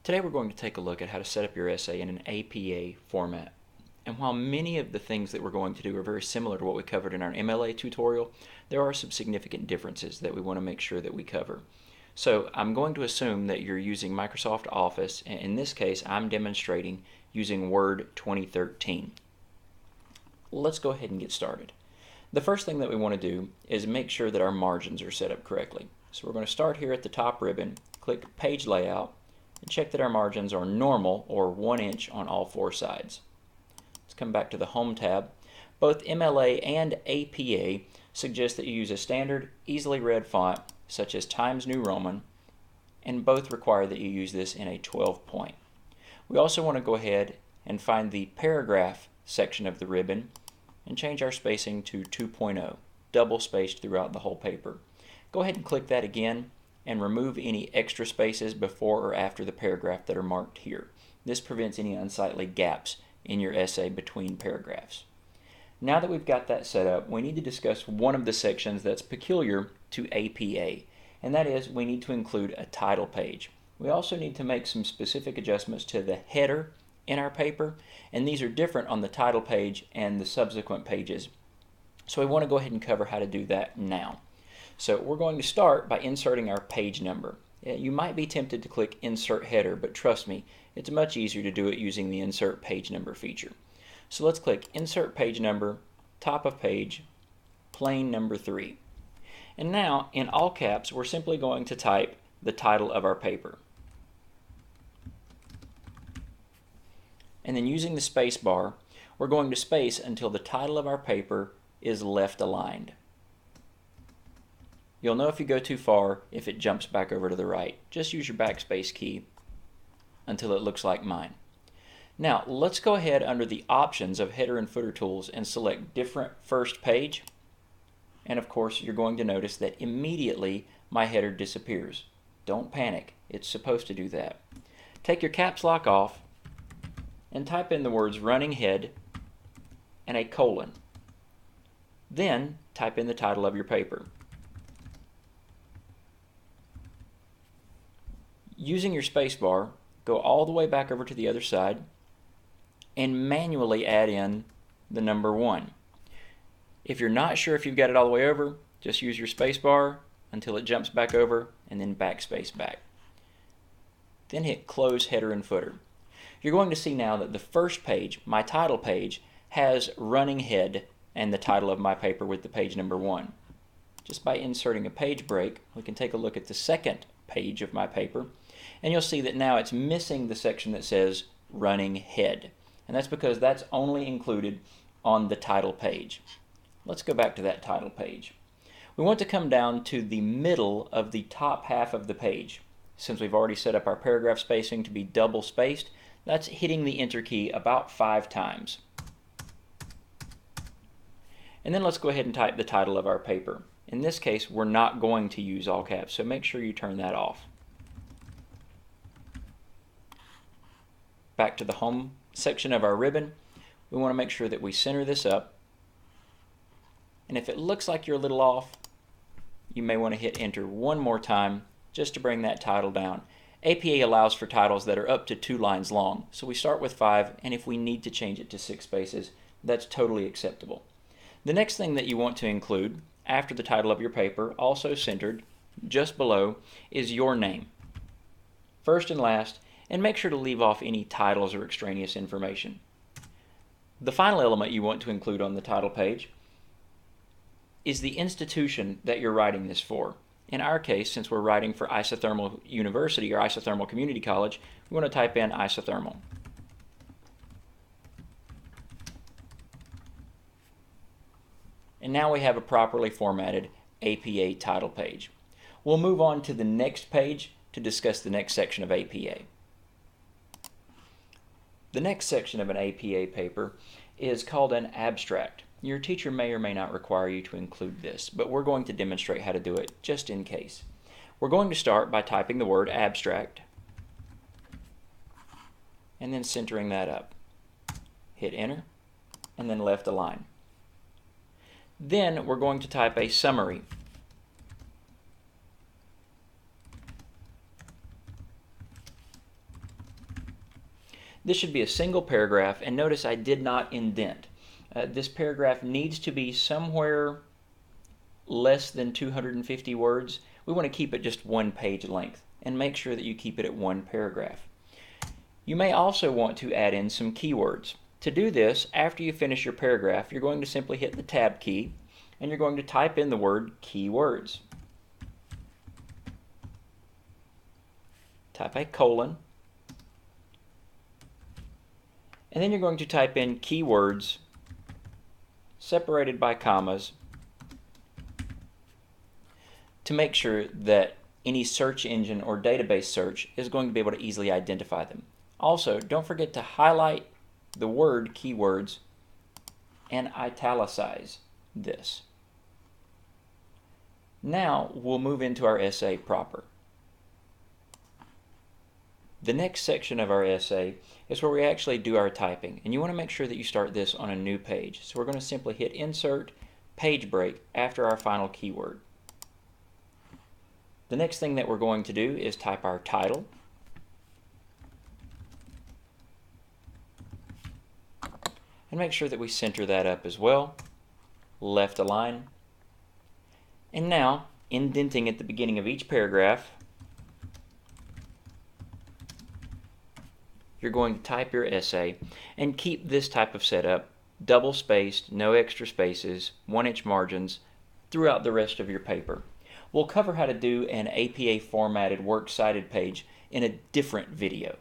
Today we're going to take a look at how to set up your essay in an APA format. And while many of the things that we're going to do are very similar to what we covered in our MLA tutorial, there are some significant differences that we want to make sure that we cover. So I'm going to assume that you're using Microsoft Office, and in this case I'm demonstrating using Word 2013. Let's go ahead and get started. The first thing that we want to do is make sure that our margins are set up correctly. So we're going to start here at the top ribbon, click Page Layout, and check that our margins are normal or 1 inch on all 4 sides. Let's come back to the Home tab. Both MLA and APA suggest that you use a standard, easily read font such as Times New Roman, and both require that you use this in a 12 point. We also want to go ahead and find the paragraph section of the ribbon and change our spacing to 2.0, double spaced throughout the whole paper. Go ahead and click that again and remove any extra spaces before or after the paragraph that are marked here. This prevents any unsightly gaps in your essay between paragraphs. Now that we've got that set up, we need to discuss one of the sections that's peculiar to APA, and that is we need to include a title page. We also need to make some specific adjustments to the header in our paper, and these are different on the title page and the subsequent pages. So we want to go ahead and cover how to do that now. So we're going to start by inserting our page number. You might be tempted to click Insert Header, but trust me, it's much easier to do it using the Insert Page Number feature. So let's click Insert Page Number, top of page, plain number 3. And now, in all caps, we're simply going to type the title of our paper. And then using the space bar, we're going to space until the title of our paper is left aligned. You'll know if you go too far if it jumps back over to the right. Just use your backspace key until it looks like mine. Now let's go ahead under the options of header and footer tools and select different first page. And of course you're going to notice that immediately my header disappears. Don't panic, it's supposed to do that. Take your caps lock off and type in the words running head and a colon. Then type in the title of your paper. Using your space bar, go all the way back over to the other side and manually add in the number 1. If you're not sure if you've got it all the way over, just use your space bar until it jumps back over and then backspace back. Then hit Close Header and Footer. You're going to see now that the first page, my title page, has running head and the title of my paper with the page number 1. Just by inserting a page break, we can take a look at the second page of my paper, and you'll see that now it's missing the section that says running head, and that's because that's only included on the title page. Let's go back to that title page. We want to come down to the middle of the top half of the page. Since we've already set up our paragraph spacing to be double spaced, that's hitting the enter key about 5 times. And then let's go ahead and type the title of our paper. In this case, we're not going to use all caps, so make sure you turn that off. Back to the home section of our ribbon, we want to make sure that we center this up. And if it looks like you're a little off, you may want to hit enter one more time just to bring that title down. APA allows for titles that are up to 2 lines long, so we start with 5, and if we need to change it to 6 spaces, that's totally acceptable. The next thing that you want to include after the title of your paper, also centered just below, is your name, first and last, and make sure to leave off any titles or extraneous information. The final element you want to include on the title page is the institution that you're writing this for. In our case, since we're writing for Isothermal University or Isothermal Community College, we want to type in Isothermal. And now we have a properly formatted APA title page. We'll move on to the next page to discuss the next section of APA. The next section of an APA paper is called an abstract. Your teacher may or may not require you to include this, but we're going to demonstrate how to do it just in case. We're going to start by typing the word abstract and then centering that up. Hit enter and then left align. Then we're going to type a summary. This should be a single paragraph, and notice I did not indent. This paragraph needs to be somewhere less than 250 words. We want to keep it just one page length, and make sure that you keep it at one paragraph. You may also want to add in some keywords. To do this, after you finish your paragraph, you're going to simply hit the Tab key, and you're going to type in the word keywords. Type a colon, and then you're going to type in keywords separated by commas to make sure that any search engine or database search is going to be able to easily identify them. Also, don't forget to highlight the word keywords and italicize this. Now we'll move into our essay proper. The next section of our essay is where we actually do our typing, and you want to make sure that you start this on a new page. So we're going to simply hit Insert, Page Break after our final keyword. The next thing that we're going to do is type our title, and make sure that we center that up as well, left align, and now indenting at the beginning of each paragraph, you're going to type your essay and keep this type of setup, double spaced, no extra spaces, 1-inch margins throughout the rest of your paper. We'll cover how to do an APA formatted works cited page in a different video.